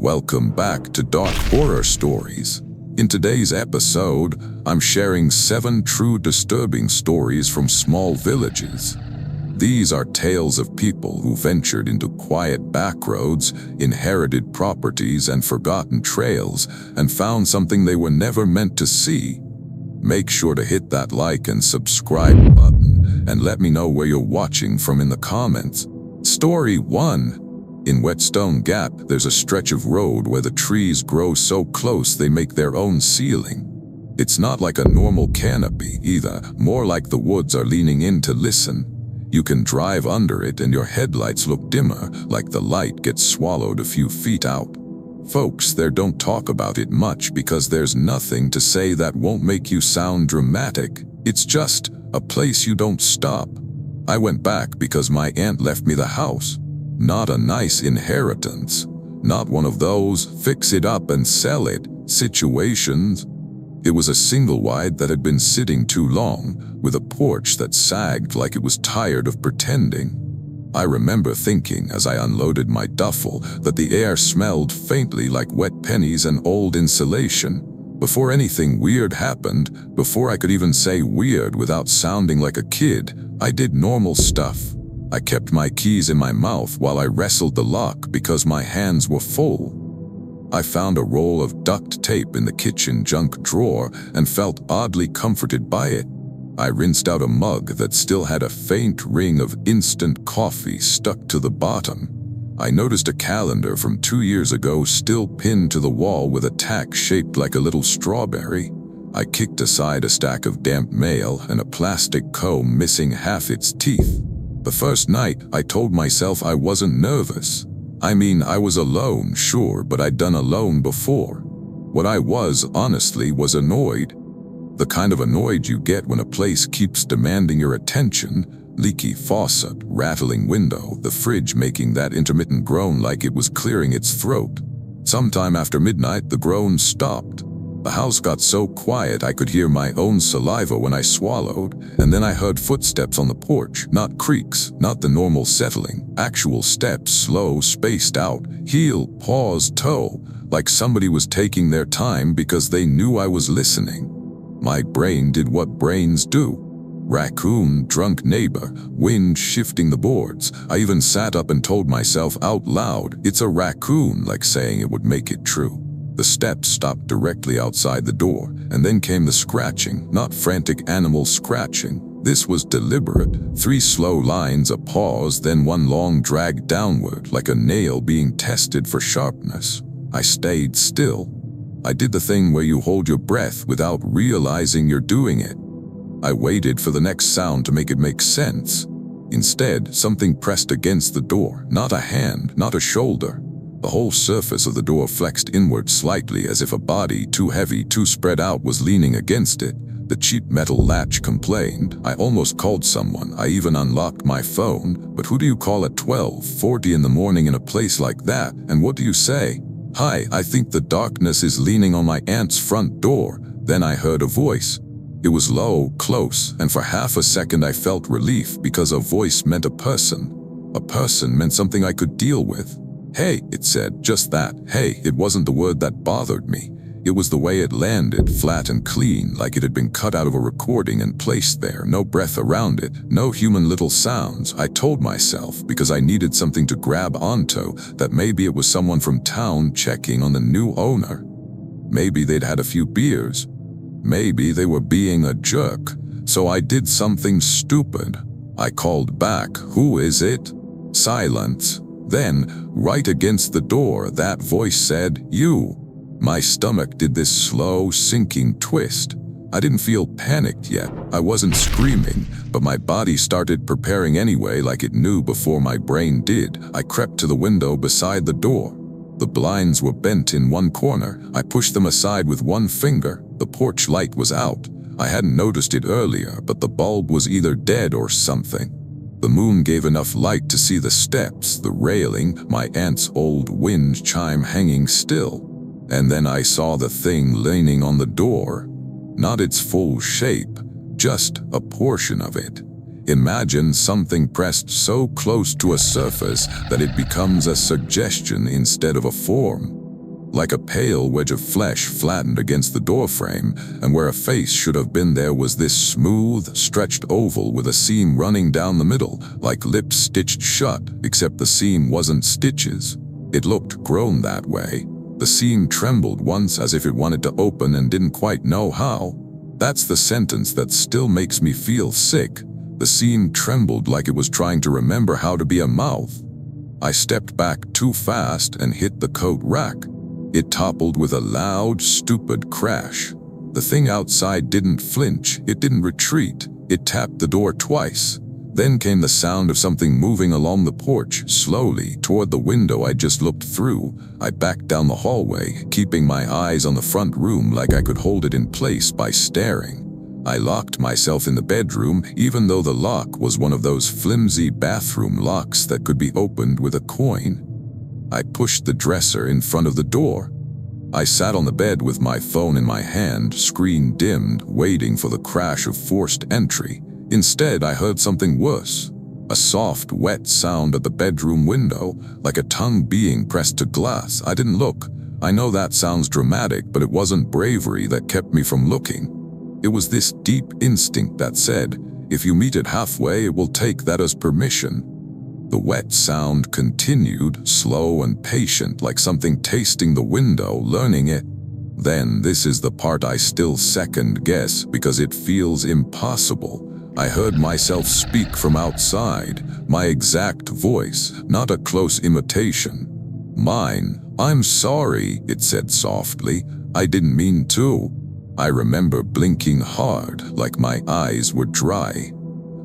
Welcome back to Dark Horror Stories. In today's episode, I'm sharing 7 true disturbing stories from small villages. These are tales of people who ventured into quiet backroads, inherited properties and forgotten trails, and found something they were never meant to see. Make sure to hit that like and subscribe button, and let me know where you're watching from in the comments. Story 1. In Whetstone Gap, there's a stretch of road where the trees grow so close they make their own ceiling. It's not like a normal canopy either, more like the woods are leaning in to listen. You can drive under it and your headlights look dimmer, like the light gets swallowed a few feet out. Folks there don't talk about it much because there's nothing to say that won't make you sound dramatic. It's just a place you don't stop. I went back because my aunt left me the house. Not a nice inheritance. Not one of those fix it up and sell it situations. It was a single wide that had been sitting too long, with a porch that sagged like it was tired of pretending. I remember thinking as I unloaded my duffel that the air smelled faintly like wet pennies and old insulation. Before anything weird happened, before I could even say weird without sounding like a kid, I did normal stuff. I kept my keys in my mouth while I wrestled the lock because my hands were full. I found a roll of duct tape in the kitchen junk drawer and felt oddly comforted by it. I rinsed out a mug that still had a faint ring of instant coffee stuck to the bottom. I noticed a calendar from 2 years ago still pinned to the wall with a tack shaped like a little strawberry. I kicked aside a stack of damp mail and a plastic comb missing half its teeth. The first night, I told myself I wasn't nervous. I mean, I was alone, sure, but I'd done alone before. What I was, honestly, was annoyed. The kind of annoyed you get when a place keeps demanding your attention. Leaky faucet, rattling window, the fridge making that intermittent groan like it was clearing its throat. Sometime after midnight, the groans stopped. The house got so quiet I could hear my own saliva when I swallowed, and then I heard footsteps on the porch, not creaks, not the normal settling, actual steps, slow, spaced out, heel, pause, toe, like somebody was taking their time because they knew I was listening. My brain did what brains do. Raccoon, drunk neighbor, wind shifting the boards. I even sat up and told myself out loud, it's a raccoon, like saying it would make it true. The steps stopped directly outside the door, and then came the scratching, not frantic animal scratching. This was deliberate. 3 slow lines, a pause, then one long drag downward, like a nail being tested for sharpness. I stayed still. I did the thing where you hold your breath without realizing you're doing it. I waited for the next sound to make it make sense. Instead, something pressed against the door, not a hand, not a shoulder. The whole surface of the door flexed inward slightly as if a body too heavy, too spread out was leaning against it. The cheap metal latch complained. I almost called someone. I even unlocked my phone. But who do you call at 12:40 in the morning in a place like that? And what do you say? Hi, I think the darkness is leaning on my aunt's front door. Then I heard a voice. It was low, close, and for half a second I felt relief because a voice meant a person. A person meant something I could deal with. Hey, it said, just that. Hey, it wasn't the word that bothered me. It was the way it landed, flat and clean, like it had been cut out of a recording and placed there, no breath around it, no human little sounds. I told myself, because I needed something to grab onto, that maybe it was someone from town checking on the new owner. Maybe they'd had a few beers. Maybe they were being a jerk. So I did something stupid. I called back, who is it? Silence. Then, right against the door, that voice said, you. My stomach did this slow, sinking twist. I didn't feel panicked yet. I wasn't screaming, but my body started preparing anyway like it knew before my brain did. I crept to the window beside the door. The blinds were bent in one corner. I pushed them aside with one finger. The porch light was out. I hadn't noticed it earlier, but the bulb was either dead or something. The moon gave enough light to see the steps, the railing, my aunt's old wind chime hanging still. And then I saw the thing leaning on the door. Not its full shape, just a portion of it. Imagine something pressed so close to a surface that it becomes a suggestion instead of a form. like a pale wedge of flesh flattened against the doorframe, and where a face should have been there was this smooth, stretched oval with a seam running down the middle, like lips stitched shut, except the seam wasn't stitches. It looked grown that way. The seam trembled once as if it wanted to open and didn't quite know how. That's the sentence that still makes me feel sick. The seam trembled like it was trying to remember how to be a mouth. I stepped back too fast and hit the coat rack. It toppled with a loud, stupid crash. The thing outside didn't flinch, it didn't retreat. It tapped the door twice. Then came the sound of something moving along the porch, slowly, toward the window I just looked through. I backed down the hallway, keeping my eyes on the front room like I could hold it in place by staring. I locked myself in the bedroom, even though the lock was one of those flimsy bathroom locks that could be opened with a coin. I pushed the dresser in front of the door. I sat on the bed with my phone in my hand, screen dimmed, waiting for the crash of forced entry. Instead, I heard something worse. A soft, wet sound at the bedroom window, like a tongue being pressed to glass. I didn't look. I know that sounds dramatic, but it wasn't bravery that kept me from looking. It was this deep instinct that said, if you meet it halfway, it will take that as permission. The wet sound continued, slow and patient, like something tasting the window, learning it. Then, this is the part I still second guess because it feels impossible. I heard myself speak from outside, my exact voice, not a close imitation. Mine. "I'm sorry," it said softly. "I didn't mean to." I remember blinking hard, like my eyes were dry.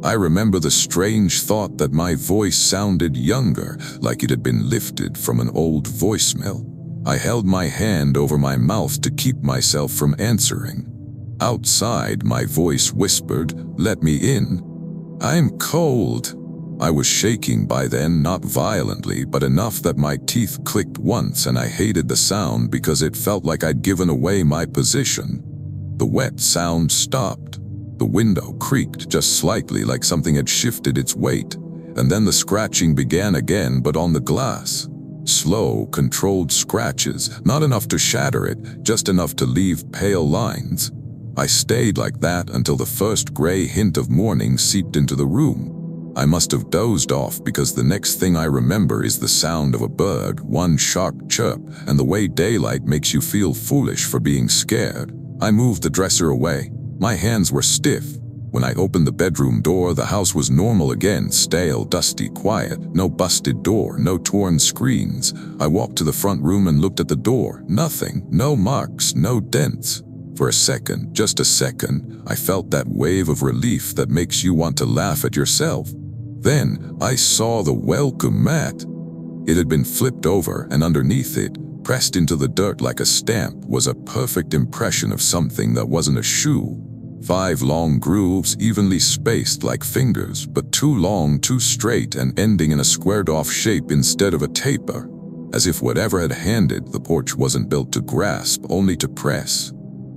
I remember the strange thought that my voice sounded younger, like it had been lifted from an old voicemail. I held my hand over my mouth to keep myself from answering. Outside, my voice whispered, "Let me in." "I'm cold." I was shaking by then, not violently, but enough that my teeth clicked once, and I hated the sound because it felt like I'd given away my position. The wet sound stopped. The window creaked just slightly, like something had shifted its weight, and then the scratching began again, but on the glass. Slow, controlled scratches, not enough to shatter it, just enough to leave pale lines. I stayed like that until the first gray hint of morning seeped into the room. I must have dozed off because the next thing I remember is the sound of a bird, one sharp chirp, and the way daylight makes you feel foolish for being scared. I moved the dresser away. My hands were stiff. When I opened the bedroom door, the house was normal again, stale, dusty, quiet. No busted door, no torn screens. I walked to the front room and looked at the door. Nothing, no marks, no dents. For a second, just a second, I felt that wave of relief that makes you want to laugh at yourself. Then I saw the welcome mat. It had been flipped over, and underneath it, pressed into the dirt like a stamp, was a perfect impression of something that wasn't a shoe. 5 long grooves, evenly spaced like fingers, but too long, too straight, and ending in a squared-off shape instead of a taper. As if whatever had handed the porch wasn't built to grasp, only to press.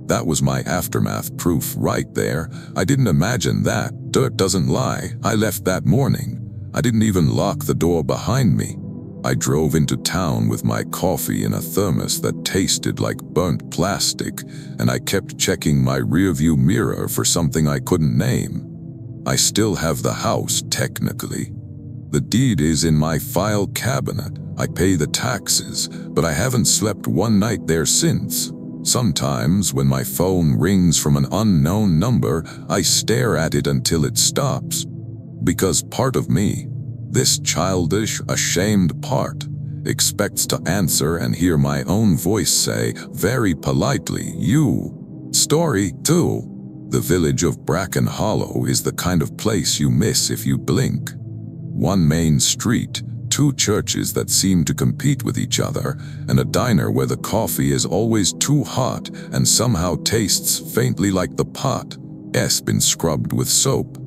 That was my aftermath proof right there. I didn't imagine that. Dirt doesn't lie. I left that morning. I didn't even lock the door behind me. I drove into town with my coffee in a thermos that tasted like burnt plastic, and I kept checking my rearview mirror for something I couldn't name. I still have the house, technically. The deed is in my file cabinet. I pay the taxes, but I haven't slept one night there since. Sometimes, when my phone rings from an unknown number, I stare at it until it stops. Because part of me, this childish, ashamed part, expects to answer and hear my own voice say, very politely, "You." Story 2. The village of Bracken Hollow is the kind of place you miss if you blink. One main street, 2 churches that seem to compete with each other, and a diner where the coffee is always too hot and somehow tastes faintly like the pot has been scrubbed with soap.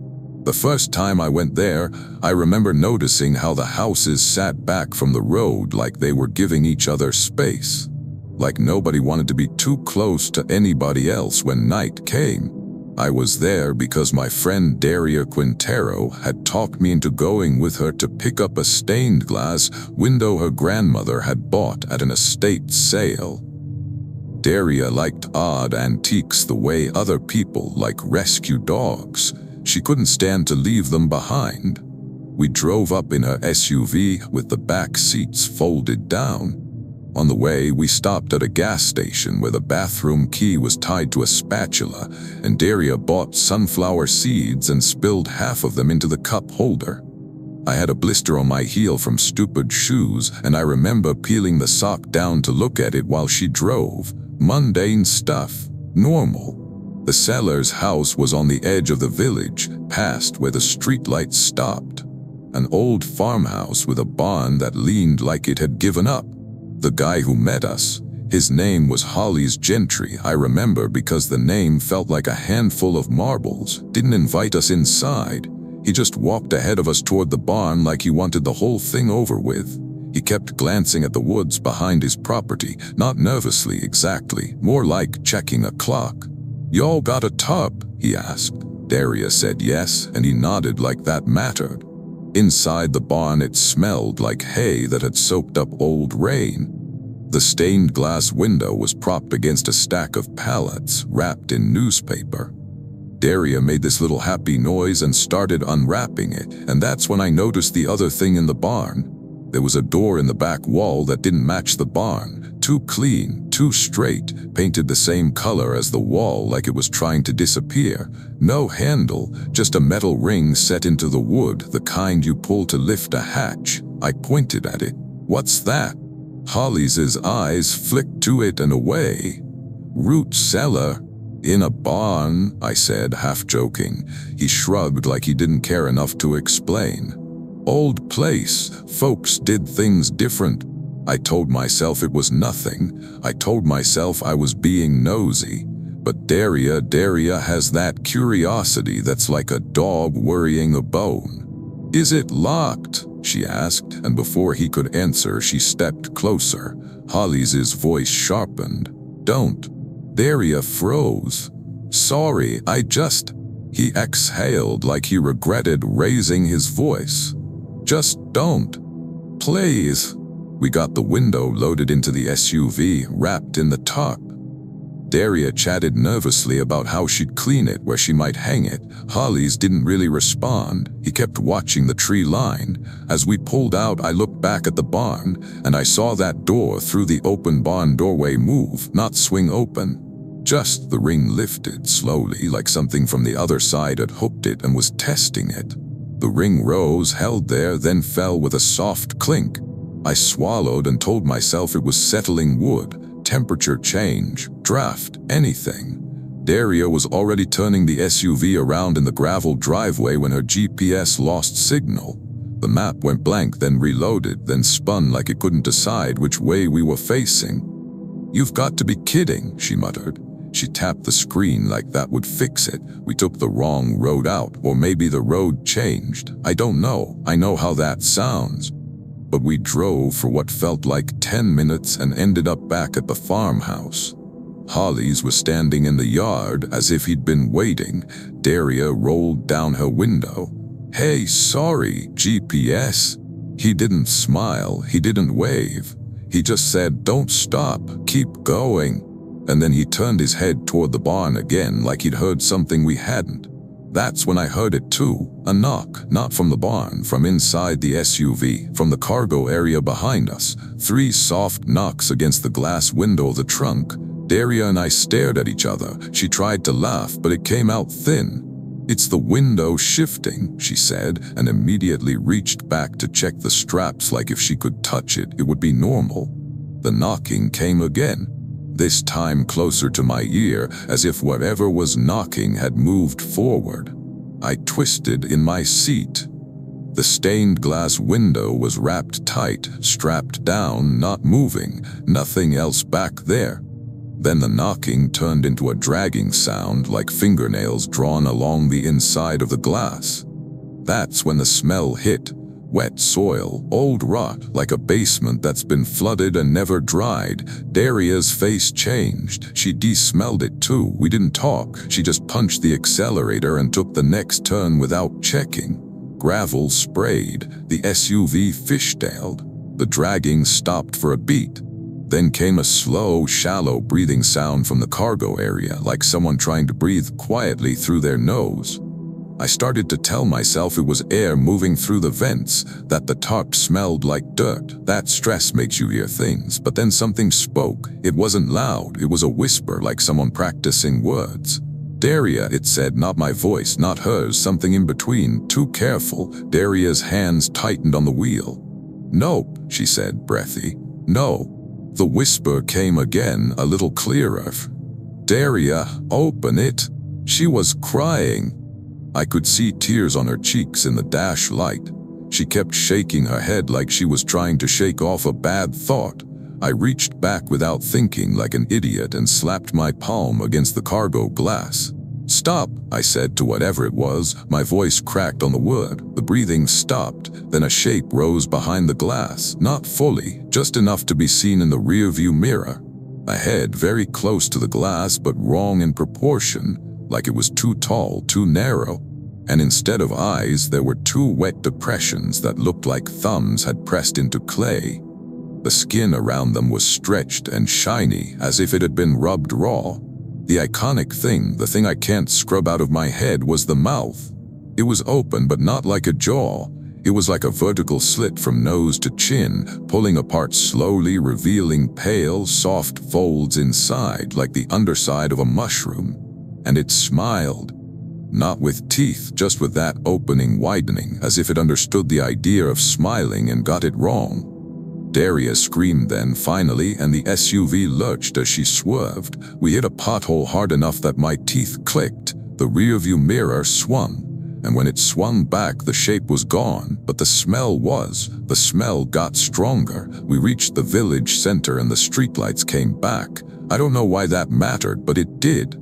The first time I went there, I remember noticing how the houses sat back from the road like they were giving each other space. Like nobody wanted to be too close to anybody else when night came. I was there because my friend Daria Quintero had talked me into going with her to pick up a stained glass window her grandmother had bought at an estate sale. Daria liked odd antiques the way other people like rescue dogs. She couldn't stand to leave them behind. We drove up in her SUV with the back seats folded down. On the way, we stopped at a gas station where the bathroom key was tied to a spatula, and Daria bought sunflower seeds and spilled half of them into the cup holder. I had a blister on my heel from stupid shoes, and I remember peeling the sock down to look at it while she drove. Mundane stuff. Normal. The seller's house was on the edge of the village, past where the streetlights stopped. An old farmhouse with a barn that leaned like it had given up. The guy who met us, his name was Holly's Gentry, I remember, because the name felt like a handful of marbles, didn't invite us inside. He just walked ahead of us toward the barn like he wanted the whole thing over with. He kept glancing at the woods behind his property, not nervously exactly, more like checking a clock. "Y'all got a tub?" he asked. Daria said yes, and he nodded like that mattered. Inside the barn it smelled like hay that had soaked up old rain. The stained glass window was propped against a stack of pallets wrapped in newspaper. Daria made this little happy noise and started unwrapping it, and that's when I noticed the other thing in the barn. There was a door in the back wall that didn't match the barn. Too clean, too straight, painted the same color as the wall like it was trying to disappear. No handle, just a metal ring set into the wood, the kind you pull to lift a hatch. I pointed at it. "What's that?" Holly's eyes flicked to it and away. "Root cellar. In a barn," I said, half joking. He shrugged like he didn't care enough to explain. "Old place. Folks did things different." I told myself it was nothing. I told myself I was being nosy. But Daria has that curiosity that's like a dog worrying a bone. "Is it locked?" she asked, and before he could answer, she stepped closer. Holly's voice sharpened. "Don't." Daria froze. "Sorry, He exhaled like he regretted raising his voice. "Just don't. Please." We got the window loaded into the SUV, wrapped in the tarp. Daria chatted nervously about how she'd clean it, where she might hang it. Holly's didn't really respond. He kept watching the tree line. As we pulled out, I looked back at the barn, and I saw that door through the open barn doorway move, not swing open. Just the ring lifted slowly, like something from the other side had hooked it and was testing it. The ring rose, held there, then fell with a soft clink. I swallowed and told myself it was settling wood. Temperature change, draft, anything. Daria was already turning the SUV around in the gravel driveway when her GPS lost signal. The map went blank, then reloaded, then spun like it couldn't decide which way we were facing. "You've got to be kidding," she muttered. She tapped the screen like that would fix it. We took the wrong road out, or maybe the road changed. I don't know. I know how that sounds. But we drove for what felt like 10 minutes and ended up back at the farmhouse. Holly's was standing in the yard as if he'd been waiting. Daria rolled down her window. "Hey, sorry, GPS." He didn't smile, he didn't wave. He just said, "Don't stop, keep going." And then he turned his head toward the barn again like he'd heard something we hadn't. That's when I heard it too, a knock, not from the barn, from inside the SUV, from the cargo area behind us. 3 soft knocks against the glass window of the trunk. Daria and I stared at each other. She tried to laugh, but it came out thin. "It's the window shifting," she said, and immediately reached back to check the straps like if she could touch it, it would be normal. The knocking came again. This time closer to my ear, as if whatever was knocking had moved forward. I twisted in my seat. The stained glass window was wrapped tight, strapped down, not moving, nothing else back there. Then the knocking turned into a dragging sound like fingernails drawn along the inside of the glass. That's when the smell hit. Wet soil, old rot, like a basement that's been flooded and never dried. Daria's face changed. She de-smelled it too. We didn't talk. She just punched the accelerator and took the next turn without checking. Gravel sprayed. The SUV fishtailed. The dragging stopped for a beat. Then came a slow, shallow breathing sound from the cargo area, like someone trying to breathe quietly through their nose. I started to tell myself it was air moving through the vents, that the tarp smelled like dirt. That stress makes you hear things, but then something spoke. It wasn't loud, it was a whisper, like someone practicing words. Daria, it said, not my voice, not hers, something in between. Too careful. Daria's hands tightened on the wheel. Nope, she said, breathy. No. The whisper came again, a little clearer. Daria, open it. She was crying. I could see tears on her cheeks in the dash light. She kept shaking her head like she was trying to shake off a bad thought. I reached back without thinking, like an idiot, and slapped my palm against the cargo glass. Stop, I said to whatever it was. My voice cracked on the wood. The breathing stopped. Then a shape rose behind the glass. Not fully, just enough to be seen in the rearview mirror. A head very close to the glass, but wrong in proportion. Like it was too tall, too narrow, and instead of eyes there were two wet depressions that looked like thumbs had pressed into clay. The skin around them was stretched and shiny, as if it had been rubbed raw. The iconic thing, the thing I can't scrub out of my head, was the mouth. It was open, but not like a jaw. It was like a vertical slit from nose to chin, pulling apart slowly, revealing pale, soft folds inside, like the underside of a mushroom. And it smiled. Not with teeth, just with that opening widening, as if it understood the idea of smiling and got it wrong. Daria screamed then, finally, and the SUV lurched as she swerved. We hit a pothole hard enough that my teeth clicked. The rearview mirror swung, and when it swung back, the shape was gone, but the smell got stronger. We reached the village center and the streetlights came back. I don't know why that mattered, but it did.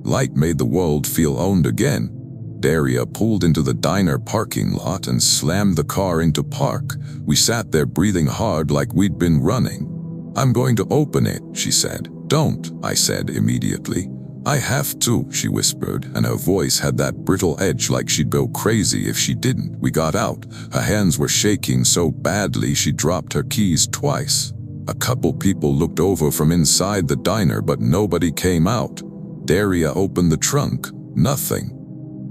Light made the world feel owned again. Daria pulled into the diner parking lot and slammed the car into park. We sat there breathing hard like we'd been running. I'm going to open it, she said. Don't, I said immediately. I have to, she whispered, and her voice had that brittle edge like she'd go crazy if she didn't. We got out. Her hands were shaking so badly she dropped her keys twice. A couple people looked over from inside the diner, but nobody came out. Daria opened the trunk. Nothing.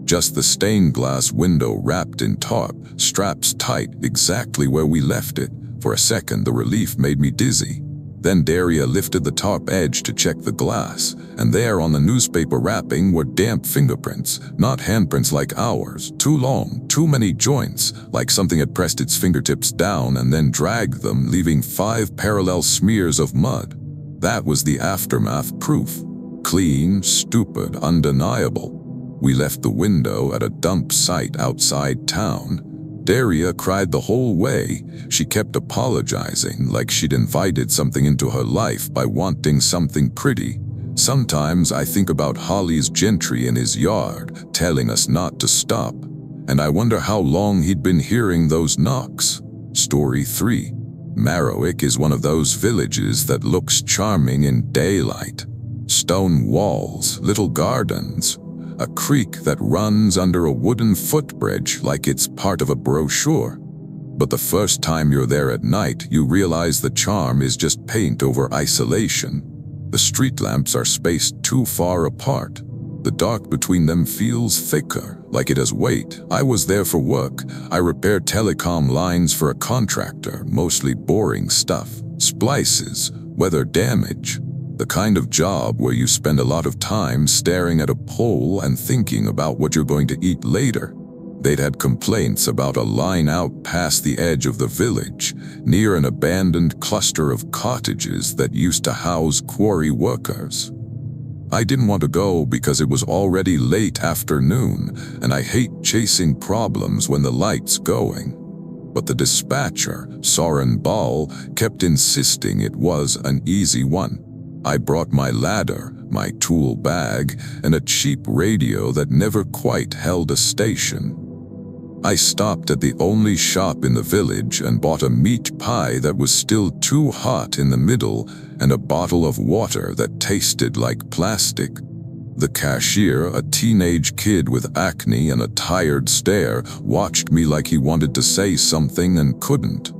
Just the stained glass window wrapped in tarp, straps tight, exactly where we left it. For a second, the relief made me dizzy. Then Daria lifted the tarp edge to check the glass, and there on the newspaper wrapping were damp fingerprints, not handprints like ours, too long, too many joints, like something had pressed its fingertips down and then dragged them, leaving 5 parallel smears of mud. That was the aftermath proof. Clean, stupid, undeniable. We left the window at a dump site outside town. Daria cried the whole way. She kept apologizing like she'd invited something into her life by wanting something pretty. Sometimes I think about Holly's gentry in his yard, telling us not to stop, and I wonder how long he'd been hearing those knocks. Story 3. Marrowick is one of those villages that looks charming in daylight. Stone walls, little gardens, a creek that runs under a wooden footbridge like it's part of a brochure. But the first time you're there at night, you realize the charm is just paint over isolation. The street lamps are spaced too far apart. The dark between them feels thicker, like it has weight. I was there for work. I repaired telecom lines for a contractor, mostly boring stuff. Splices, weather damage. The kind of job where you spend a lot of time staring at a pole and thinking about what you're going to eat later. They'd had complaints about a line out past the edge of the village, near an abandoned cluster of cottages that used to house quarry workers. I didn't want to go because it was already late afternoon, and I hate chasing problems when the light's going. But the dispatcher, Soren Ball, kept insisting it was an easy one. I brought my ladder, my tool bag, and a cheap radio that never quite held a station. I stopped at the only shop in the village and bought a meat pie that was still too hot in the middle and a bottle of water that tasted like plastic. The cashier, a teenage kid with acne and a tired stare, watched me like he wanted to say something and couldn't.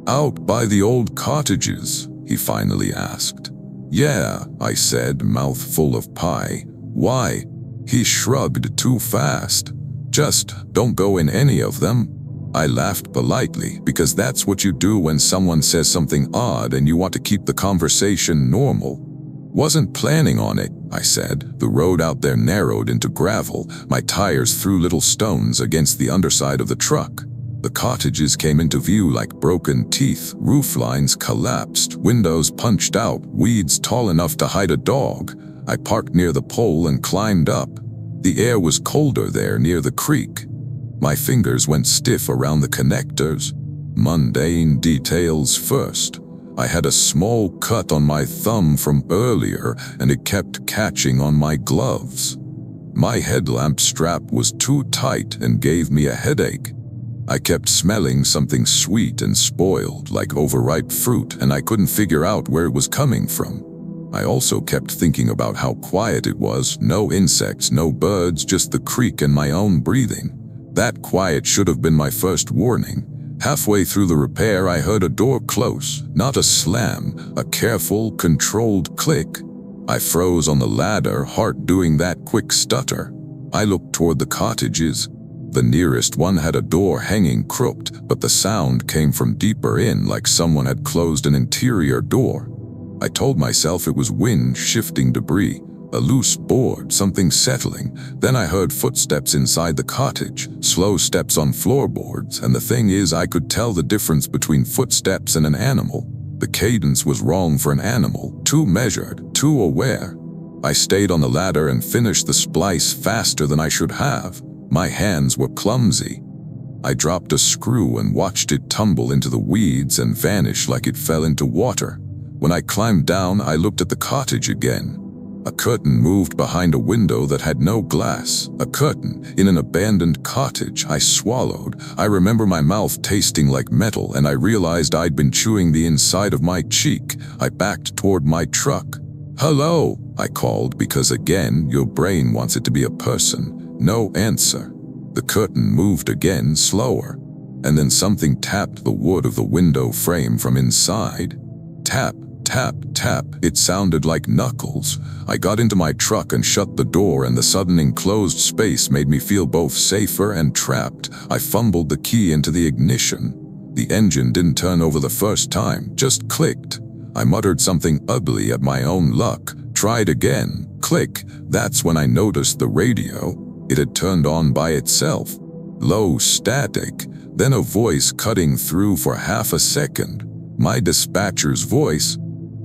"Out by the old cottages?" he finally asked. "Yeah," I said, mouth full of pie. "Why?" He shrugged too fast. "Just don't go in any of them." I laughed politely, because that's what you do when someone says something odd and you want to keep the conversation normal. "Wasn't planning on it," I said. The road out there narrowed into gravel. My tires threw little stones against the underside of the truck. The cottages came into view like broken teeth, roof lines collapsed, windows punched out, weeds tall enough to hide a dog. I parked near the pole and climbed up. The air was colder there near the creek. My fingers went stiff around the connectors. Mundane details first. I had a small cut on my thumb from earlier, and it kept catching on my gloves. My headlamp strap was too tight and gave me a headache. I kept smelling something sweet and spoiled, like overripe fruit, and I couldn't figure out where it was coming from. I also kept thinking about how quiet it was, no insects, no birds, just the creek and my own breathing. That quiet should have been my first warning. Halfway through the repair, I heard a door close, not a slam, a careful, controlled click. I froze on the ladder, heart doing that quick stutter. I looked toward the cottages. The nearest one had a door hanging crooked, but the sound came from deeper in, like someone had closed an interior door. I told myself it was wind shifting debris, a loose board, something settling. Then I heard footsteps inside the cottage, slow steps on floorboards, and the thing is, I could tell the difference between footsteps and an animal. The cadence was wrong for an animal, too measured, too aware. I stayed on the ladder and finished the splice faster than I should have. My hands were clumsy. I dropped a screw and watched it tumble into the weeds and vanish like it fell into water. When I climbed down, I looked at the cottage again. A curtain moved behind a window that had no glass. A curtain in an abandoned cottage. I swallowed. I remember my mouth tasting like metal, and I realized I'd been chewing the inside of my cheek. I backed toward my truck. "Hello," I called, because again, your brain wants it to be a person. No answer. The curtain moved again, slower, and then something tapped the wood of the window frame from inside. Tap, tap, tap. It sounded like knuckles. I got into my truck and shut the door, and the sudden enclosed space made me feel both safer and trapped. I fumbled the key into the ignition. The engine didn't turn over the first time, just clicked. I muttered something ugly at my own luck. Tried again. Click. That's when I noticed the radio. It had turned on by itself. Low static, then a voice cutting through for half a second. My dispatcher's voice.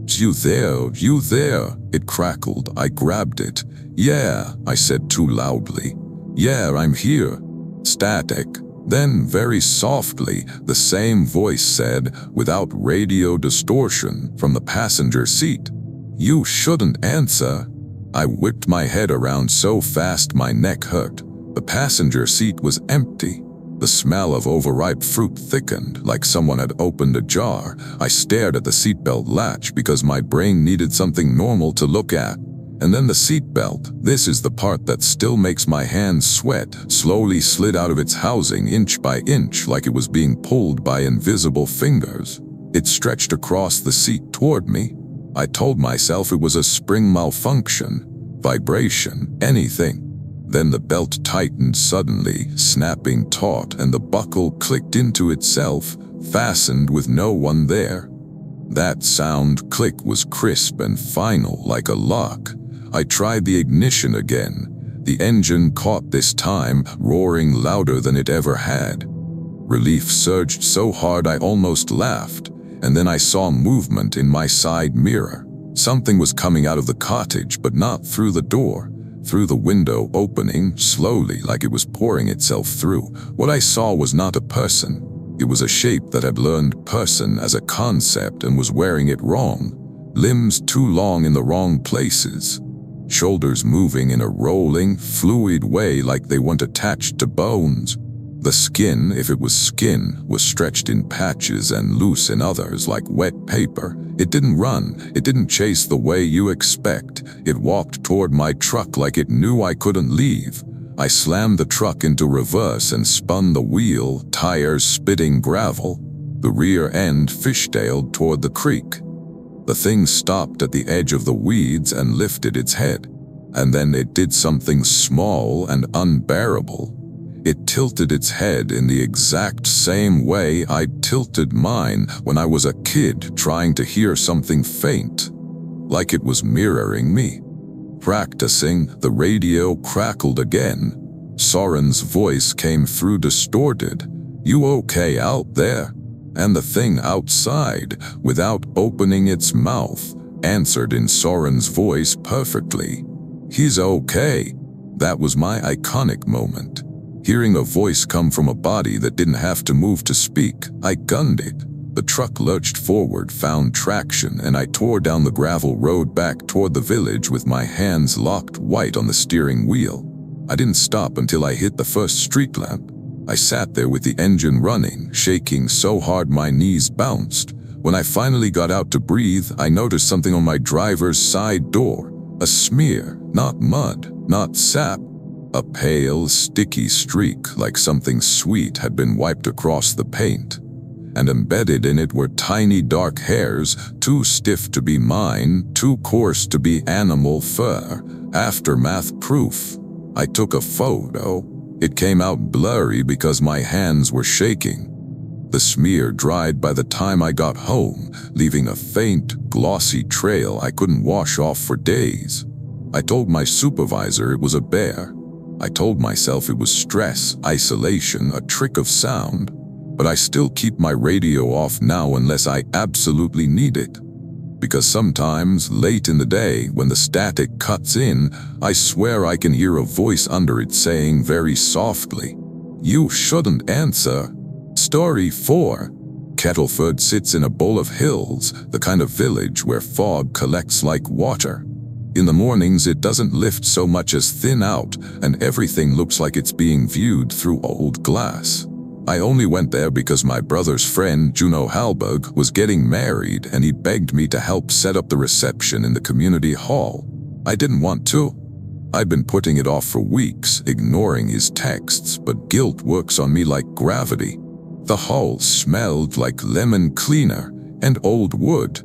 "You there, you there," it crackled. I grabbed it. "Yeah," I said too loudly. "Yeah, I'm here." Static. Then, very softly, the same voice said, without radio distortion, from the passenger seat, "You shouldn't answer." I whipped my head around so fast my neck hurt. The passenger seat was empty. The smell of overripe fruit thickened, like someone had opened a jar. I stared at the seatbelt latch because my brain needed something normal to look at. And then the seatbelt, this is the part that still makes my hands sweat, slowly slid out of its housing inch by inch, like it was being pulled by invisible fingers. It stretched across the seat toward me. I told myself it was a spring malfunction, vibration, anything. Then the belt tightened suddenly, snapping taut, and the buckle clicked into itself, fastened with no one there. That sound click was crisp and final, like a lock. I tried the ignition again. The engine caught this time, roaring louder than it ever had. Relief surged so hard I almost laughed. And then I saw movement in my side mirror. Something was coming out of the cottage, but not through the door. Through the window opening, slowly, like it was pouring itself through. What I saw was not a person. It was a shape that had learned person as a concept and was wearing it wrong. Limbs too long in the wrong places. Shoulders moving in a rolling, fluid way like they weren't attached to bones. The skin, if it was skin, was stretched in patches and loose in others like wet paper. It didn't run. It didn't chase the way you expect. It walked toward my truck like it knew I couldn't leave. I slammed the truck into reverse and spun the wheel, tires spitting gravel. The rear end fishtailed toward the creek. The thing stopped at the edge of the weeds and lifted its head. And then it did something small and unbearable. It tilted its head in the exact same way I tilted mine when I was a kid trying to hear something faint, like it was mirroring me. Practicing, the radio crackled again. Soren's voice came through distorted. "You okay out there?" And the thing outside, without opening its mouth, answered in Soren's voice perfectly. "He's okay." That was my iconic moment. Hearing a voice come from a body that didn't have to move to speak, I gunned it. The truck lurched forward, found traction, and I tore down the gravel road back toward the village with my hands locked white on the steering wheel. I didn't stop until I hit the first street lamp. I sat there with the engine running, shaking so hard my knees bounced. When I finally got out to breathe, I noticed something on my driver's side door. A smear, not mud, not sap. A pale, sticky streak like something sweet had been wiped across the paint. And embedded in it were tiny dark hairs, too stiff to be mine, too coarse to be animal fur. Aftermath proof. I took a photo. It came out blurry because my hands were shaking. The smear dried by the time I got home, leaving a faint, glossy trail I couldn't wash off for days. I told my supervisor it was a bear. I told myself it was stress, isolation, a trick of sound. But I still keep my radio off now unless I absolutely need it. Because sometimes, late in the day, when the static cuts in, I swear I can hear a voice under it saying very softly, "You shouldn't answer." Story 4. Kettleford sits in a bowl of hills, the kind of village where fog collects like water. In the mornings it doesn't lift so much as thin out, and everything looks like it's being viewed through old glass. I only went there because my brother's friend, Juno Halberg, was getting married and he begged me to help set up the reception in the community hall. I didn't want to. I'd been putting it off for weeks, ignoring his texts, but guilt works on me like gravity. The hall smelled like lemon cleaner and old wood.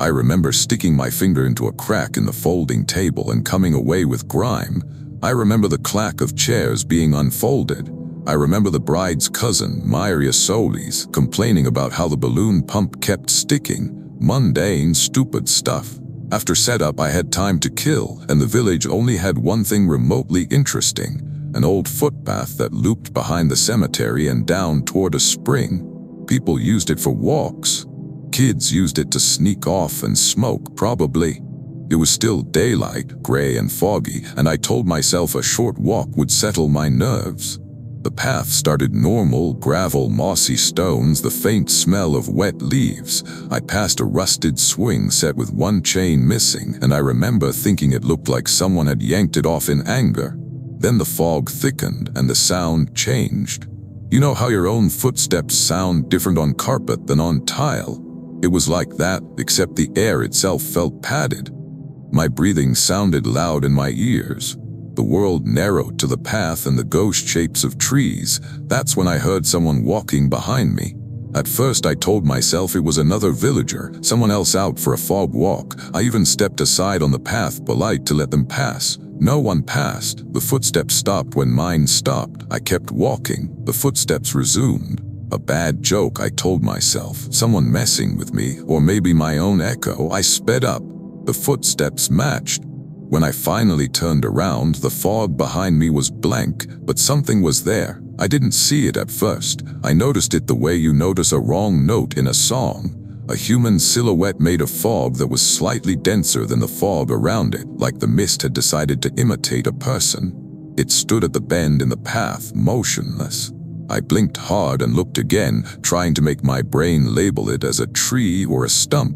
I remember sticking my finger into a crack in the folding table and coming away with grime. I remember the clack of chairs being unfolded. I remember the bride's cousin, Myria Solis, complaining about how the balloon pump kept sticking. Mundane, stupid stuff. After setup, I had time to kill, and the village only had one thing remotely interesting: an old footpath that looped behind the cemetery and down toward a spring. People used it for walks. Kids used it to sneak off and smoke, probably. It was still daylight, gray and foggy, and I told myself a short walk would settle my nerves. The path started normal, gravel, mossy stones, the faint smell of wet leaves. I passed a rusted swing set with one chain missing, and I remember thinking it looked like someone had yanked it off in anger. Then the fog thickened and the sound changed. You know how your own footsteps sound different on carpet than on tile? It was like that, except the air itself felt padded. My breathing sounded loud in my ears. The world narrowed to the path and the ghost shapes of trees. That's when I heard someone walking behind me. At first I told myself it was another villager, someone else out for a fog walk. I even stepped aside on the path, polite to let them pass. No one passed. The footsteps stopped when mine stopped. I kept walking. The footsteps resumed. A bad joke, I told myself. Someone messing with me, or maybe my own echo. I sped up. The footsteps matched. When I finally turned around, the fog behind me was blank, but something was there. I didn't see it at first. I noticed it the way you notice a wrong note in a song. A human silhouette made of fog that was slightly denser than the fog around it, like the mist had decided to imitate a person. It stood at the bend in the path, motionless. I blinked hard and looked again, trying to make my brain label it as a tree or a stump.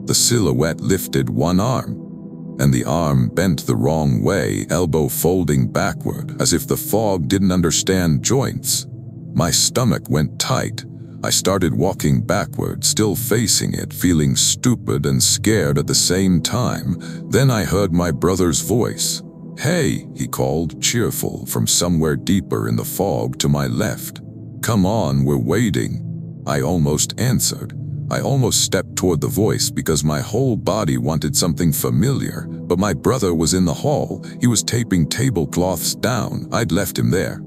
The silhouette lifted one arm, and the arm bent the wrong way, elbow folding backward, as if the fog didn't understand joints. My stomach went tight. I started walking backward, still facing it, feeling stupid and scared at the same time. Then I heard my brother's voice. "Hey," he called, cheerful, from somewhere deeper in the fog to my left. "Come on, we're waiting." I almost answered. I almost stepped toward the voice because my whole body wanted something familiar, but my brother was in the hall. He was taping tablecloths down. I'd left him there.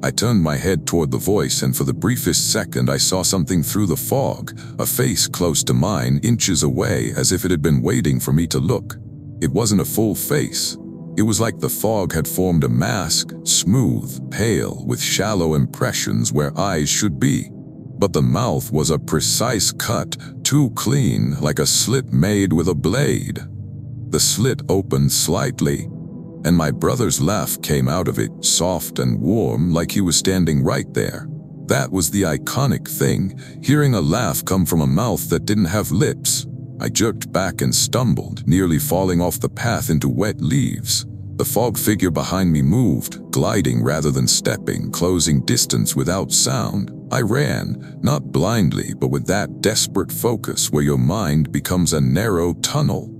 I turned my head toward the voice, and for the briefest second I saw something through the fog, a face close to mine, inches away, as if it had been waiting for me to look. It wasn't a full face. It was like the fog had formed a mask, smooth, pale, with shallow impressions where eyes should be. But the mouth was a precise cut, too clean, like a slit made with a blade. The slit opened slightly, and my brother's laugh came out of it, soft and warm, like he was standing right there. That was the iconic thing, hearing a laugh come from a mouth that didn't have lips. I jerked back and stumbled, nearly falling off the path into wet leaves. The fog figure behind me moved, gliding rather than stepping, closing distance without sound. I ran, not blindly, but with that desperate focus where your mind becomes a narrow tunnel.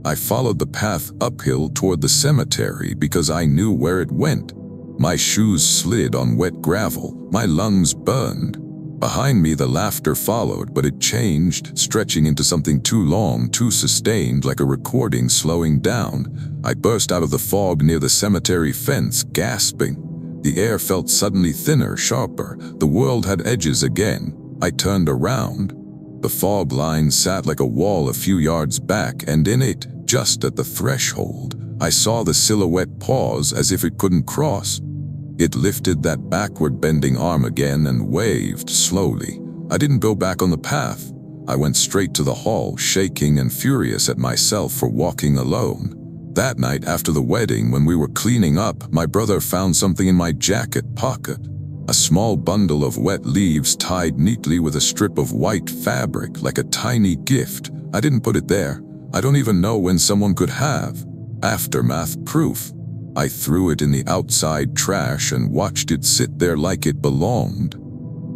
I followed the path uphill toward the cemetery because I knew where it went. My shoes slid on wet gravel, my lungs burned. Behind me the laughter followed, but it changed, stretching into something too long, too sustained, like a recording slowing down. I burst out of the fog near the cemetery fence, gasping. The air felt suddenly thinner, sharper. The world had edges again. I turned around. The fog line sat like a wall a few yards back, and in it, just at the threshold, I saw the silhouette pause as if it couldn't cross. It lifted that backward-bending arm again and waved slowly. I didn't go back on the path. I went straight to the hall, shaking and furious at myself for walking alone. That night after the wedding, when we were cleaning up, my brother found something in my jacket pocket. A small bundle of wet leaves tied neatly with a strip of white fabric, like a tiny gift. I didn't put it there. I don't even know when someone could have. Aftermath proof. I threw it in the outside trash and watched it sit there like it belonged.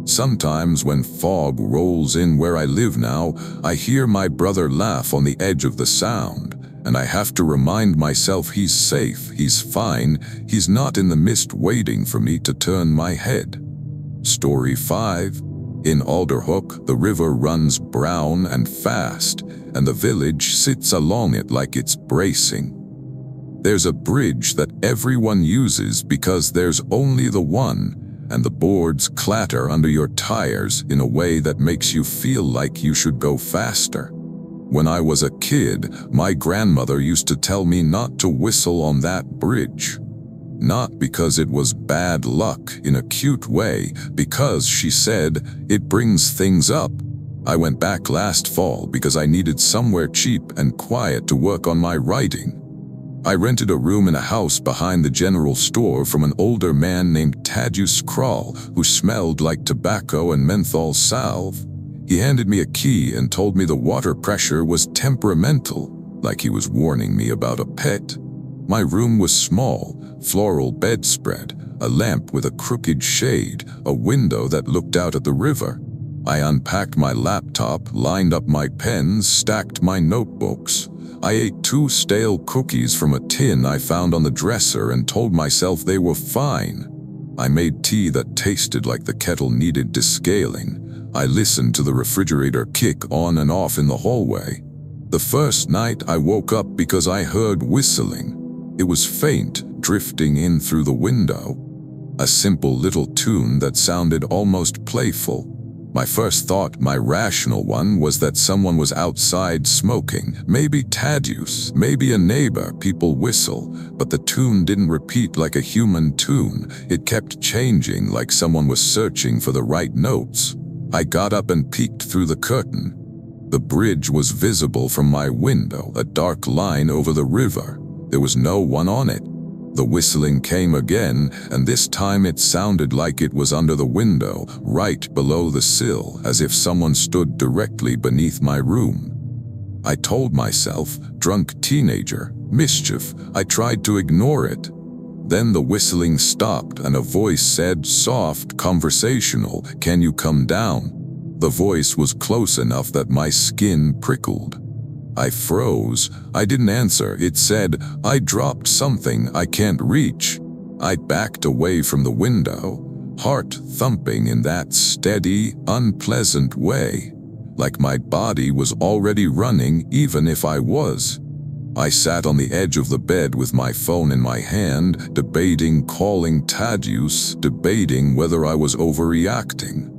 Sometimes when fog rolls in where I live now, I hear my brother laugh on the edge of the sound, and I have to remind myself he's safe, he's fine, he's not in the mist waiting for me to turn my head. Story 5. In Alderhook, the river runs brown and fast, and the village sits along it like it's bracing. There's a bridge that everyone uses because there's only the one, and the boards clatter under your tires in a way that makes you feel like you should go faster. When I was a kid, my grandmother used to tell me not to whistle on that bridge. Not because it was bad luck in a cute way, because she said it brings things up. I went back last fall because I needed somewhere cheap and quiet to work on my writing. I rented a room in a house behind the general store from an older man named Thaddeus Krall, who smelled like tobacco and menthol salve. He handed me a key and told me the water pressure was temperamental, like he was warning me about a pet. My room was small, floral bedspread, a lamp with a crooked shade, a window that looked out at the river. I unpacked my laptop, lined up my pens, stacked my notebooks. I ate 2 stale cookies from a tin I found on the dresser and told myself they were fine. I made tea that tasted like the kettle needed descaling. I listened to the refrigerator kick on and off in the hallway. The first night I woke up because I heard whistling. It was faint, drifting in through the window. A simple little tune that sounded almost playful. My first thought, my rational one, was that someone was outside smoking. Maybe Thaddeus, maybe a neighbor. People whistle, but the tune didn't repeat like a human tune. It kept changing, like someone was searching for the right notes. I got up and peeked through the curtain. The bridge was visible from my window, a dark line over the river. There was no one on it. The whistling came again, and this time it sounded like it was under the window, right below the sill, as if someone stood directly beneath my room. I told myself, drunk teenager, mischief. I tried to ignore it. Then the whistling stopped and a voice said, soft, conversational, "Can you come down?" The voice was close enough that my skin prickled. I froze. I didn't answer. It said, "I dropped something I can't reach." I backed away from the window, heart thumping in that steady, unpleasant way, like my body was already running even if I was. I sat on the edge of the bed with my phone in my hand, debating calling Thaddeus, debating whether I was overreacting.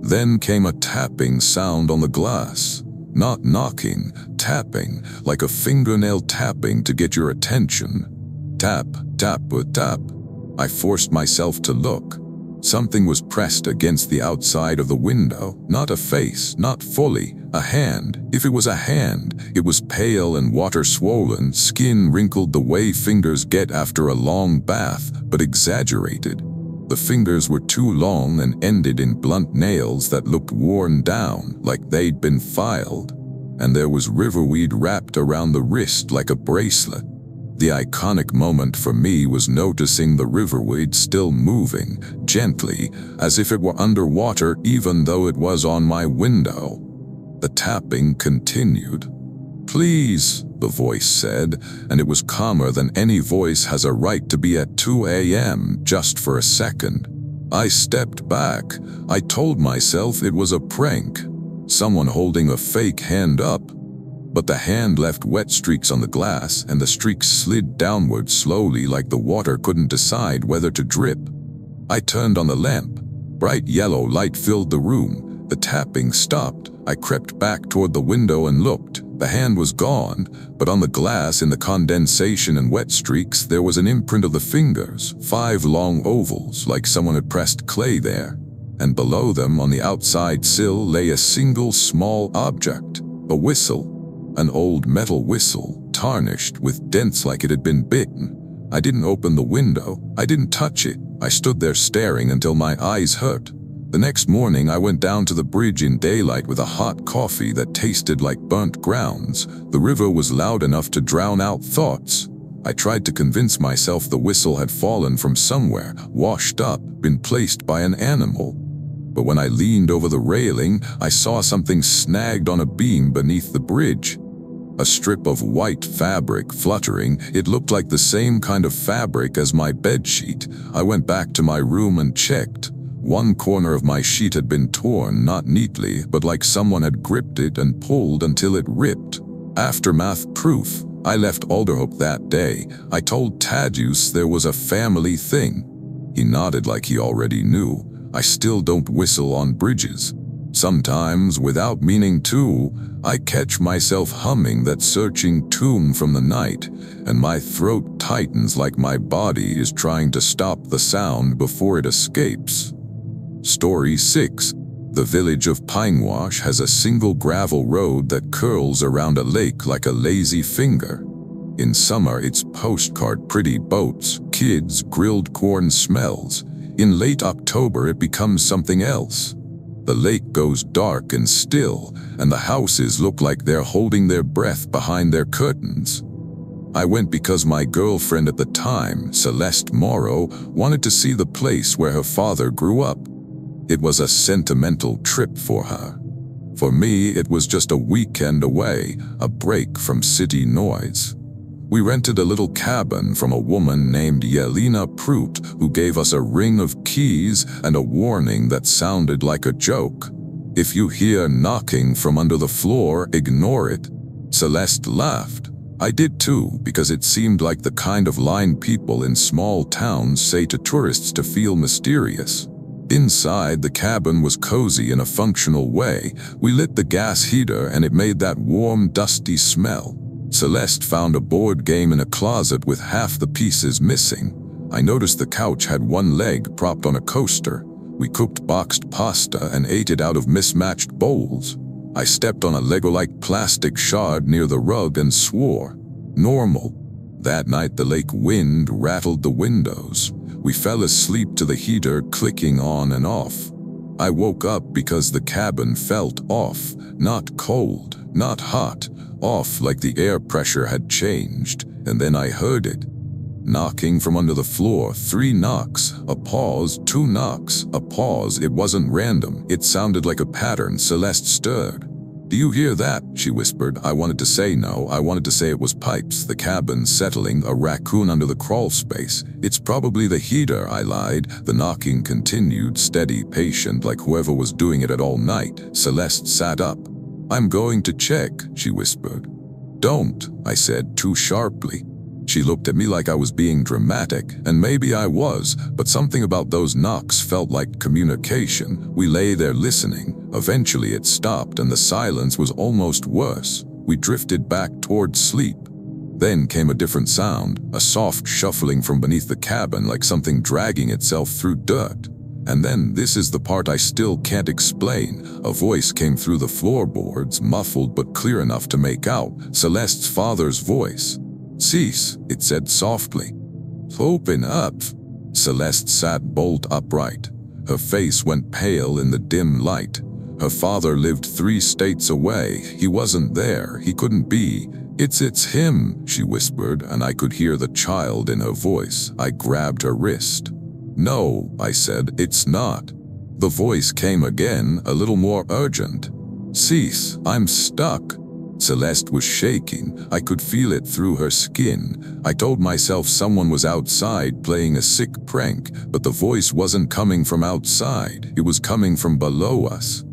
Then came a tapping sound on the glass. Not knocking, tapping, like a fingernail tapping to get your attention. Tap, tap, tap. I forced myself to look. Something was pressed against the outside of the window, not a face, not fully, a hand. If it was a hand, it was pale and water-swollen, skin wrinkled the way fingers get after a long bath, but exaggerated. The fingers were too long and ended in blunt nails that looked worn down, like they'd been filed. And there was riverweed wrapped around the wrist like a bracelet. The iconic moment for me was noticing the riverweed still moving, gently, as if it were underwater even though it was on my window. The tapping continued. "Please," the voice said, and it was calmer than any voice has a right to be at 2 a.m. just for a second. I stepped back. I told myself it was a prank, someone holding a fake hand up. But the hand left wet streaks on the glass, and the streaks slid downward slowly like the water couldn't decide whether to drip. I turned on the lamp. Bright yellow light filled the room. The tapping stopped. I crept back toward the window and looked. The hand was gone, but on the glass in the condensation and wet streaks there was an imprint of the fingers, 5 long ovals, like someone had pressed clay there. And below them on the outside sill lay a single small object, a whistle. An old metal whistle, tarnished with dents like it had been bitten. I didn't open the window. I didn't touch it. I stood there staring until my eyes hurt. The next morning I went down to the bridge in daylight with a hot coffee that tasted like burnt grounds. The river was loud enough to drown out thoughts. I tried to convince myself the whistle had fallen from somewhere, washed up, been placed by an animal. But when I leaned over the railing, I saw something snagged on a beam beneath the bridge. A strip of white fabric fluttering. It looked like the same kind of fabric as my bedsheet. I went back to my room and checked. One corner of my sheet had been torn, not neatly, but like someone had gripped it and pulled until it ripped. Aftermath proof. I left Alderhope that day. I told Thaddeus there was a family thing. He nodded like he already knew. I still don't whistle on bridges. Sometimes, without meaning to, I catch myself humming that searching tune from the night, and my throat tightens like my body is trying to stop the sound before it escapes. Story 6. The village of Pinewash has a single gravel road that curls around a lake like a lazy finger. In summer, it's postcard pretty boats, kids, grilled corn smells. In late October, it becomes something else. The lake goes dark and still, and the houses look like they're holding their breath behind their curtains. I went because my girlfriend at the time, Celeste Morrow, wanted to see the place where her father grew up. It was a sentimental trip for her. For me, it was just a weekend away, a break from city noise. We rented a little cabin from a woman named Yelena Prout, who gave us a ring of keys and a warning that sounded like a joke. "If you hear knocking from under the floor, ignore it." Celeste laughed. I did too, because it seemed like the kind of line people in small towns say to tourists to feel mysterious. Inside, the cabin was cozy in a functional way. We lit the gas heater and it made that warm, dusty smell. Celeste found a board game in a closet with half the pieces missing. I noticed the couch had one leg propped on a coaster. We cooked boxed pasta and ate it out of mismatched bowls. I stepped on a Lego-like plastic shard near the rug and swore. Normal. That night the lake wind rattled the windows. We fell asleep to the heater clicking on and off. I woke up because the cabin felt off, not cold, not hot, off like the air pressure had changed, and then I heard it. Knocking from under the floor, 3 knocks, a pause, 2 knocks, a pause. It wasn't random. It sounded like a pattern. Celeste stirred. "Do you hear that?" she whispered. I wanted to say no. I wanted to say it was pipes, the cabin settling, a raccoon under the crawl space. "It's probably the heater," I lied. The knocking continued, steady, patient, like whoever was doing it at all night. Celeste sat up. "I'm going to check," she whispered. "Don't," I said, too sharply. She looked at me like I was being dramatic, and maybe I was, but something about those knocks felt like communication. We lay there listening. Eventually it stopped, and the silence was almost worse. We drifted back towards sleep. Then came a different sound, a soft shuffling from beneath the cabin, like something dragging itself through dirt. And then, this is the part I still can't explain, a voice came through the floorboards, muffled but clear enough to make out, Celeste's father's voice. "Cease," it said softly. "Open up." Celeste sat bolt upright. Her face went pale in the dim light. Her father lived 3 states away. He wasn't there. He couldn't be. It's him," she whispered, and I could hear the child in her voice. I grabbed her wrist. "No," I said, "it's not." The voice came again, a little more urgent. "Cease, I'm stuck." Celeste was shaking. I could feel it through her skin. I told myself someone was outside playing a sick prank, but the voice wasn't coming from outside. It was coming from below us.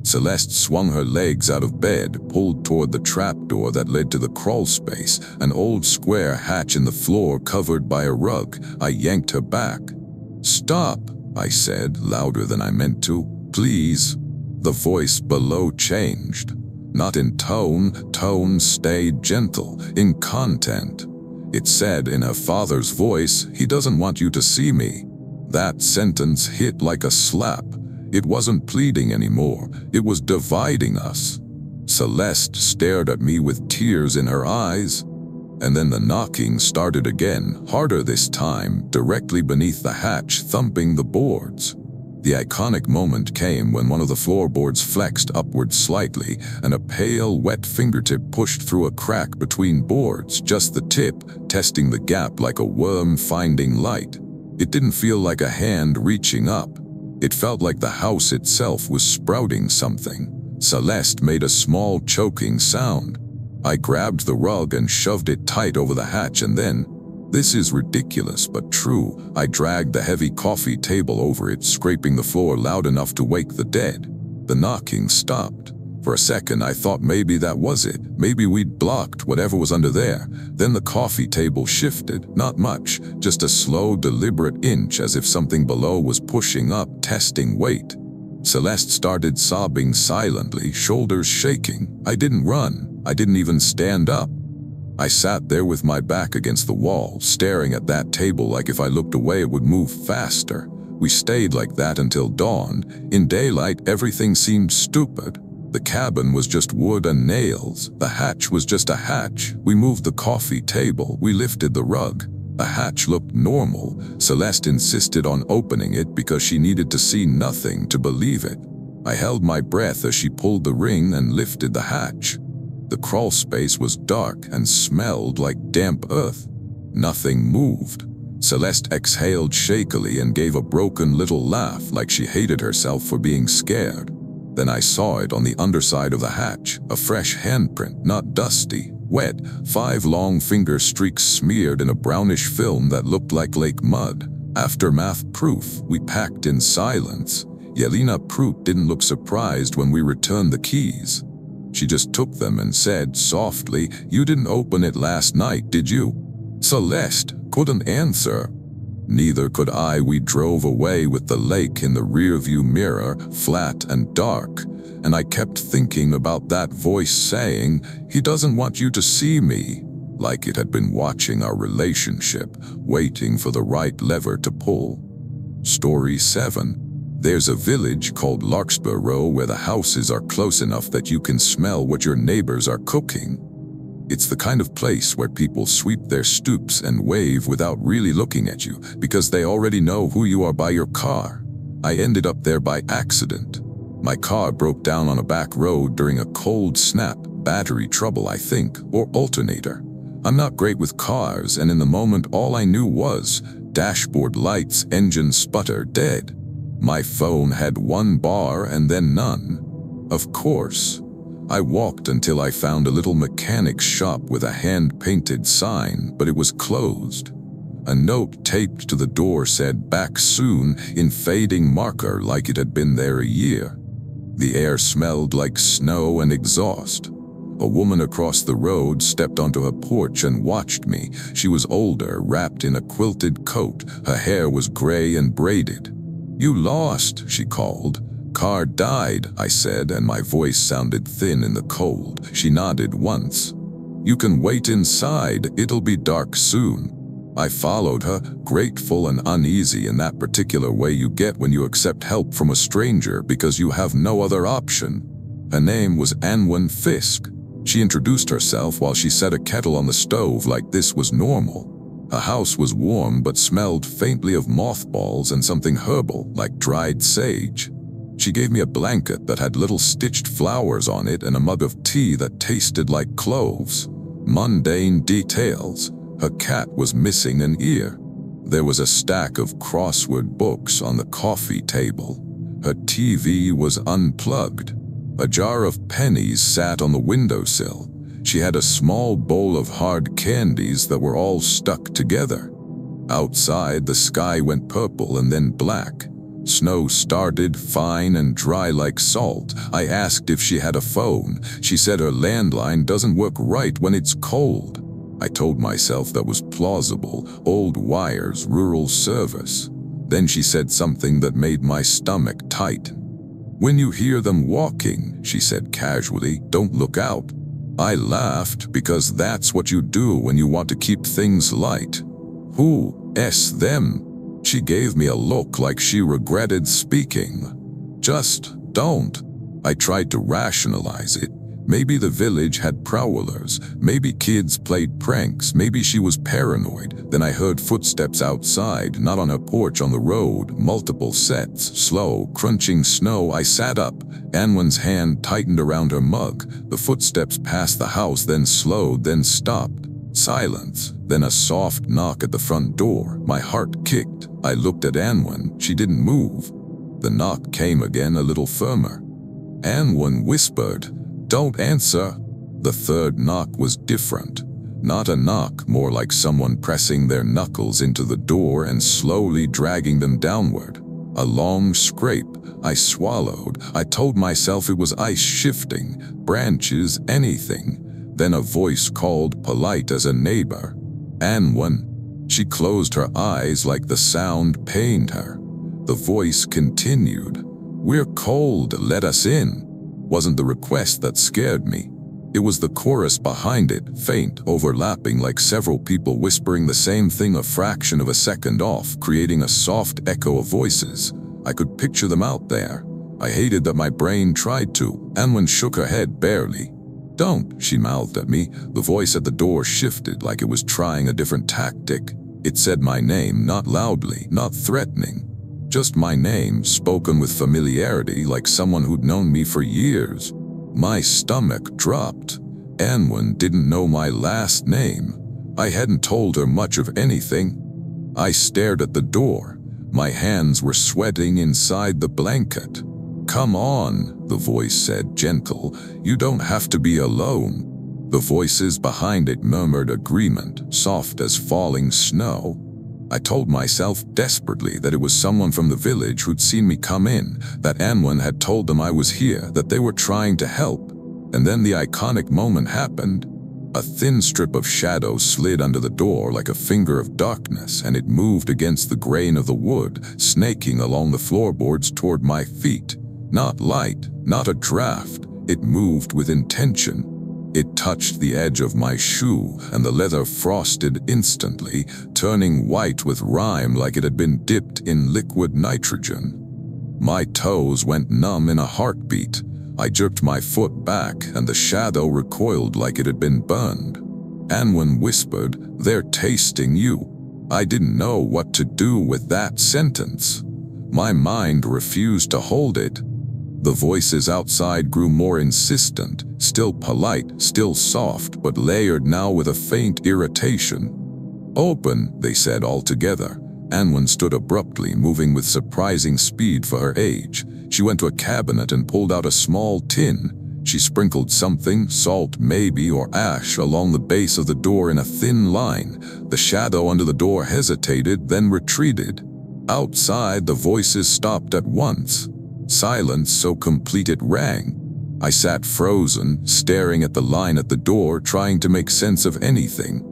Celeste swung her legs out of bed, pulled toward the trapdoor that led to the crawl space, an old square hatch in the floor covered by a rug. I yanked her back. "Stop," I said, louder than I meant to. "Please." The voice below changed. Not in tone, tone stayed gentle, in content. It said in her father's voice, "He doesn't want you to see me." That sentence hit like a slap. It wasn't pleading anymore, it was dividing us. Celeste stared at me with tears in her eyes. And then the knocking started again, harder this time, directly beneath the hatch, thumping the boards. The iconic moment came when one of the floorboards flexed upward slightly, and a pale, wet fingertip pushed through a crack between boards, just the tip, testing the gap like a worm finding light. It didn't feel like a hand reaching up. It felt like the house itself was sprouting something. Celeste made a small, choking sound. I grabbed the rug and shoved it tight over the hatch, and then, this is ridiculous but true, I dragged the heavy coffee table over it, scraping the floor loud enough to wake the dead. The knocking stopped. For a second I thought maybe that was it. Maybe we'd blocked whatever was under there. Then the coffee table shifted, not much, just a slow, deliberate inch, as if something below was pushing up, testing weight. Celeste started sobbing silently, shoulders shaking. I didn't run. I didn't even stand up. I sat there with my back against the wall, staring at that table like if I looked away it would move faster. We stayed like that until dawn. In daylight, everything seemed stupid. The cabin was just wood and nails. The hatch was just a hatch. We moved the coffee table. We lifted the rug. The hatch looked normal. Celeste insisted on opening it because she needed to see nothing to believe it. I held my breath as she pulled the ring and lifted the hatch. The crawl space was dark and smelled like damp earth. Nothing moved. Celeste exhaled shakily and gave a broken little laugh like she hated herself for being scared. Then I saw it on the underside of the hatch, a fresh handprint, not dusty, wet, 5 long finger streaks smeared in a brownish film that looked like lake mud. Aftermath proof. We packed in silence. Yelena Prout didn't look surprised when we returned the keys. She just took them and said softly, "You didn't open it last night, did you?" Celeste couldn't answer. Neither could I. We drove away with the lake in the rearview mirror, flat and dark, and I kept thinking about that voice saying, "He doesn't want you to see me," like it had been watching our relationship, waiting for the right lever to pull. Story 7. There's a village called Larkspur where the houses are close enough that you can smell what your neighbors are cooking. It's the kind of place where people sweep their stoops and wave without really looking at you because they already know who you are by your car. I ended up there by accident. My car broke down on a back road during a cold snap, battery trouble I think, or alternator. I'm not great with cars, and in the moment all I knew was dashboard lights, engine sputter, dead. My phone had one bar and then none. Of course, I walked until I found a little mechanic's shop with a hand-painted sign, but it was closed. A note taped to the door said, "Back soon," in fading marker like it had been there a year. The air smelled like snow and exhaust. A woman across the road stepped onto her porch and watched me. She was older, wrapped in a quilted coat. Her hair was gray and braided. "You lost," she called. "Car died," I said, and my voice sounded thin in the cold. She nodded once. "You can wait inside, it'll be dark soon." I followed her, grateful and uneasy in that particular way you get when you accept help from a stranger because you have no other option. Her name was Anwen Fisk. She introduced herself while she set a kettle on the stove like this was normal. Her house was warm but smelled faintly of mothballs and something herbal like dried sage. She gave me a blanket that had little stitched flowers on it and a mug of tea that tasted like cloves. Mundane details. Her cat was missing an ear. There was a stack of crossword books on the coffee table. Her TV was unplugged. A jar of pennies sat on the windowsill. She had a small bowl of hard candies that were all stuck together. Outside, the sky went purple and then black. Snow started, fine and dry like salt. I asked if she had a phone. She said her landline doesn't work right when it's cold. I told myself that was plausible. Old wires, rural service. Then she said something that made my stomach tighten. "When you hear them walking," she said casually, "don't look out." I laughed because that's what you do when you want to keep things light. "Who's them?" She gave me a look like she regretted speaking. "Just don't." I tried to rationalize it. Maybe the village had prowlers, maybe kids played pranks, maybe she was paranoid. Then I heard footsteps outside, not on her porch, on the road, multiple sets, slow, crunching snow. I sat up. Anwen's hand tightened around her mug. The footsteps passed the house, then slowed, then stopped. Silence, then a soft knock at the front door. My heart kicked. I looked at Anwen. She didn't move. The knock came again, a little firmer. Anwen whispered, "Don't answer." The third knock was different. Not a knock, more like someone pressing their knuckles into the door and slowly dragging them downward. A long scrape. I swallowed. I told myself it was ice shifting, branches, anything. Then a voice called, polite as a neighbor. "Anwen." She closed her eyes like the sound pained her. The voice continued, "We're cold, let us in." Wasn't the request that scared me. It was the chorus behind it, faint, overlapping like several people whispering the same thing a fraction of a second off, creating a soft echo of voices. I could picture them out there. I hated that my brain tried to. Anwen shook her head barely. "Don't," she mouthed at me. The voice at the door shifted like it was trying a different tactic. It said my name, not loudly, not threatening. Just my name, spoken with familiarity like someone who'd known me for years. My stomach dropped. Anwen didn't know my last name. I hadn't told her much of anything. I stared at the door. My hands were sweating inside the blanket. "Come on," the voice said, gentle. "You don't have to be alone." The voices behind it murmured agreement, soft as falling snow. I told myself desperately that it was someone from the village who'd seen me come in, that Anwen had told them I was here, that they were trying to help. And then the iconic moment happened. A thin strip of shadow slid under the door like a finger of darkness, and it moved against the grain of the wood, snaking along the floorboards toward my feet. Not light, not a draft. It moved with intention. It touched the edge of my shoe, and the leather frosted instantly, turning white with rime like it had been dipped in liquid nitrogen. My toes went numb in a heartbeat. I jerked my foot back, and the shadow recoiled like it had been burned. Anwen whispered, "They're tasting you." I didn't know what to do with that sentence. My mind refused to hold it. The voices outside grew more insistent, still polite, still soft, but layered now with a faint irritation. "Open," they said all together. Anwen stood abruptly, moving with surprising speed for her age. She went to a cabinet and pulled out a small tin. She sprinkled something, salt maybe, or ash, along the base of the door in a thin line. The shadow under the door hesitated, then retreated. Outside, the voices stopped at once. Silence so complete it rang. I sat frozen, staring at the line at the door, trying to make sense of anything.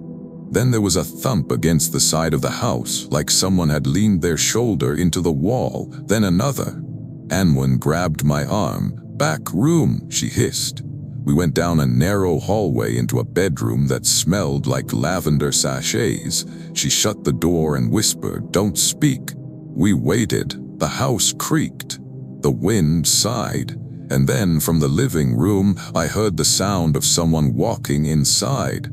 Then there was a thump against the side of the house, like someone had leaned their shoulder into the wall, then another. Anwen grabbed my arm. "Back room," she hissed. We went down a narrow hallway into a bedroom that smelled like lavender sachets. She shut the door and whispered, "Don't speak." We waited. The house creaked. The wind sighed. And then from the living room, I heard the sound of someone walking inside.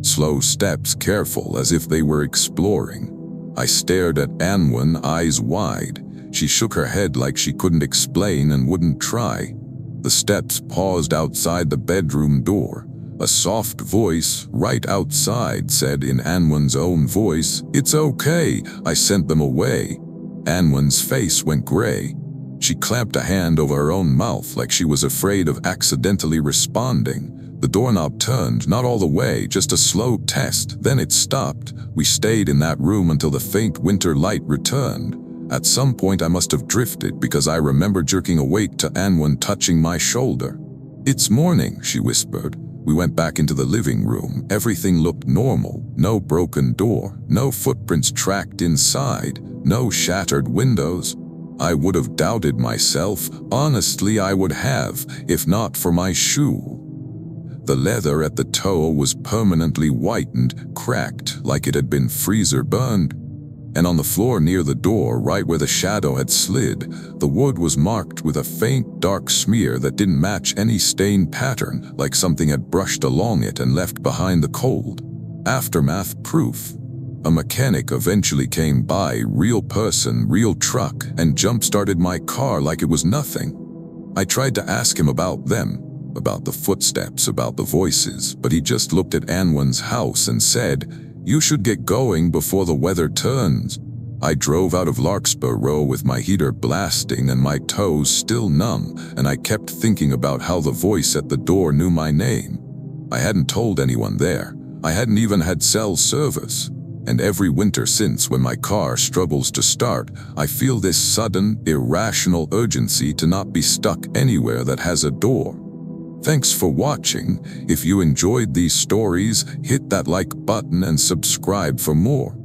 Slow steps, careful, as if they were exploring. I stared at Anwen, eyes wide. She shook her head like she couldn't explain and wouldn't try. The steps paused outside the bedroom door. A soft voice, right outside, said in Anwen's own voice, "It's okay, I sent them away." Anwen's face went gray. She clamped a hand over her own mouth like she was afraid of accidentally responding. The doorknob turned, not all the way, just a slow test, then it stopped. We stayed in that room until the faint winter light returned. At some point I must have drifted because I remember jerking awake to Anwen touching my shoulder. "It's morning," she whispered. We went back into the living room. Everything looked normal. No broken door, no footprints tracked inside, no shattered windows. I would have doubted myself. Honestly, I would have, if not for my shoe. The leather at the toe was permanently whitened, cracked, like it had been freezer burned. And on the floor near the door, right where the shadow had slid, the wood was marked with a faint, dark smear that didn't match any stain pattern, like something had brushed along it and left behind the cold. Aftermath proof. A mechanic eventually came by, real person, real truck, and jump-started my car like it was nothing. I tried to ask him about them, about the footsteps, about the voices, but he just looked at Anwen's house and said, "You should get going before the weather turns." I drove out of Larkspur Row with my heater blasting and my toes still numb, and I kept thinking about how the voice at the door knew my name. I hadn't told anyone there. I hadn't even had cell service. And every winter since, when my car struggles to start, I feel this sudden, irrational urgency to not be stuck anywhere that has a door. Thanks for watching. If you enjoyed these stories, hit that like button and subscribe for more.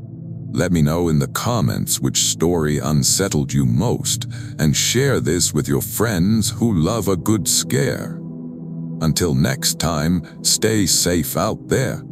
Let me know in the comments which story unsettled you most, and share this with your friends who love a good scare. Until next time, stay safe out there.